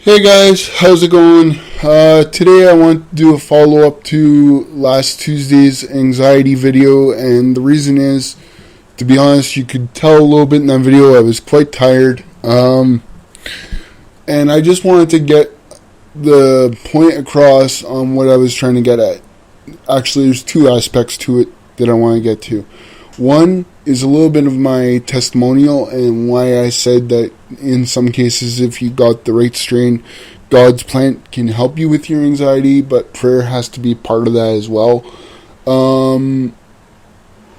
Hey guys, how's it going? Today I want to do a follow-up to last Tuesday's anxiety video, and the reason is, to be honest, you could tell a little bit in that video I was quite tired, and I just wanted to get the point across on what I was trying to get at. Actually, there's two aspects to it that I want to get to. One is a little bit of my testimonial and why I said that in some cases, if you got the right strain, God's plant can help you with your anxiety, but prayer has to be part of that as well.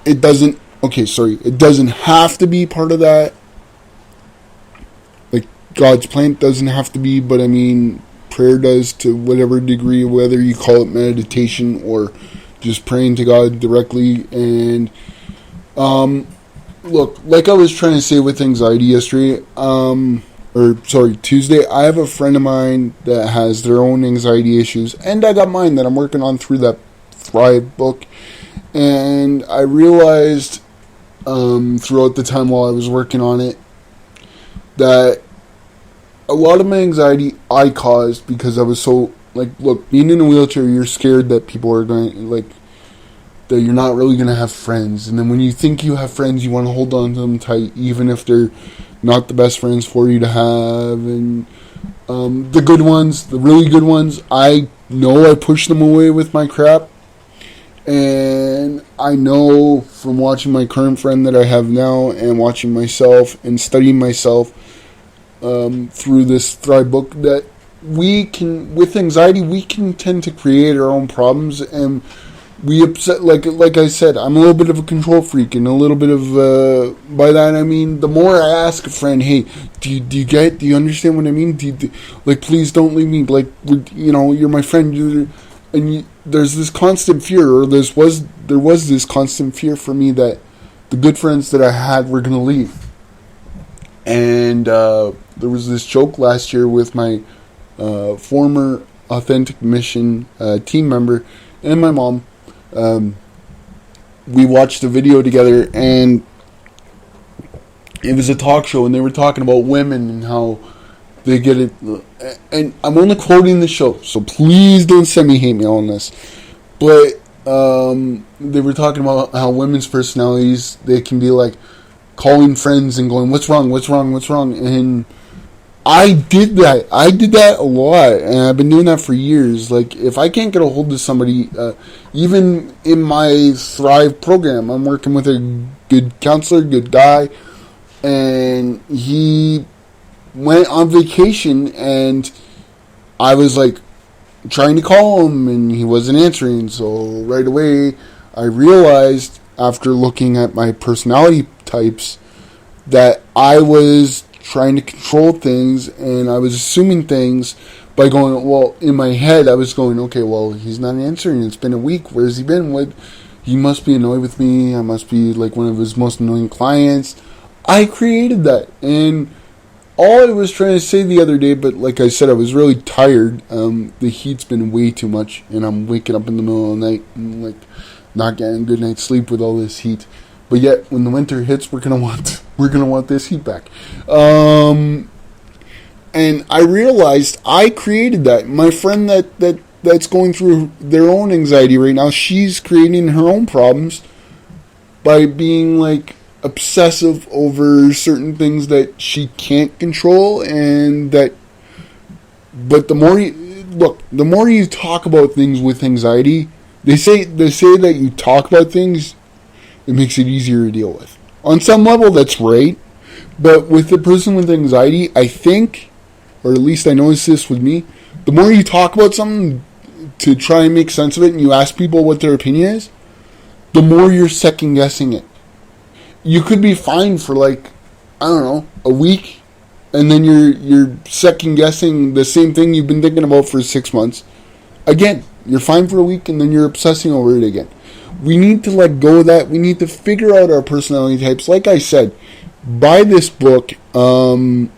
It doesn't have to be part of that. Like, God's plant doesn't have to be, but I mean, prayer does to whatever degree, whether you call it meditation or just praying to God directly. And look, like I was trying to say with anxiety yesterday, Tuesday, I have a friend of mine that has their own anxiety issues, and I got mine that I'm working on through that Thrive book. And I realized throughout the time while I was working on it that a lot of my anxiety I caused because I was so, look, being in a wheelchair, you're scared that people are going, that you're not really going to have friends. And then when you think you have friends, you want to hold on to them tight, even if they're not the best friends for you to have. And the good ones, the really good ones, I know I push them away with my crap. And I know from watching my current friend that I have now and watching myself and studying myself through this Thrive book that we can, with anxiety, we can tend to create our own problems. And we upset, like I said, I'm a little bit of a control freak, and a little bit of, by that I mean, the more I ask a friend, hey, do you understand what I mean? Please don't leave me, you're my friend, there's this constant fear, or there was this constant fear for me that the good friends that I had were going to leave. And there was this joke last year with my former Authentic Mission team member and my mom. We watched a video together, and it was a talk show, and they were talking about women and how they get it. And I'm only quoting the show, so please don't send me hate mail on this. But they were talking about how women's personalities, they can be like calling friends and going, what's wrong? And I did that a lot, and I've been doing that for years. Like, if I can't get a hold of somebody, even in my Thrive program, I'm working with a good counselor, good guy, and he went on vacation, and I was like trying to call him, and he wasn't answering. So right away, I realized after looking at my personality types that I was trying to control things, and I was assuming things by going, well, in my head, I was going, okay, well, he's not answering. It's been a week. Where's he been? He must be annoyed with me. I must be like one of his most annoying clients. I created that. And all I was trying to say the other day, but like I said, I was really tired. The heat's been way too much, and I'm waking up in the middle of the night and not getting a good night's sleep with all this heat. But yet, when the winter hits, we're gonna want this heat back. And I realized I created that. My friend that's going through their own anxiety right now, she's creating her own problems by being obsessive over certain things that she can't control, and that. But the more you talk about things with anxiety, they say that you talk about things, it makes it easier to deal with. On some level, that's right. But with the person with anxiety, I think, or at least I noticed this with me, the more you talk about something to try and make sense of it, and you ask people what their opinion is, the more you're second guessing it. You could be fine for a week, and then you're second guessing the same thing you've been thinking about for 6 months. Again, you're fine for a week, and then you're obsessing over it again. We need to let go of that. We need to figure out our personality types. Like I said, buy this book. And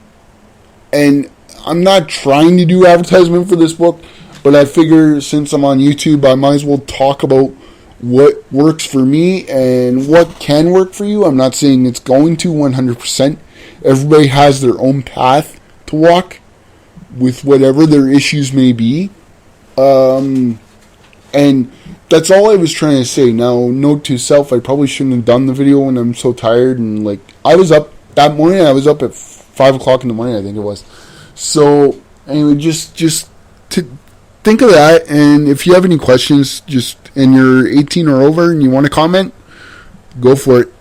I'm not trying to do advertisement for this book, but I figure since I'm on YouTube, I might as well talk about what works for me and what can work for you. I'm not saying it's going to 100%. Everybody has their own path to walk. with whatever their issues may be. And that's all I was trying to say. Now, note to self, I probably shouldn't have done the video when I'm so tired. And, like, I was up that morning. I was up at 5 o'clock in the morning, I think it was. So, anyway, just to think of that. And if you have any questions, and you're 18 or over and you want to comment, go for it.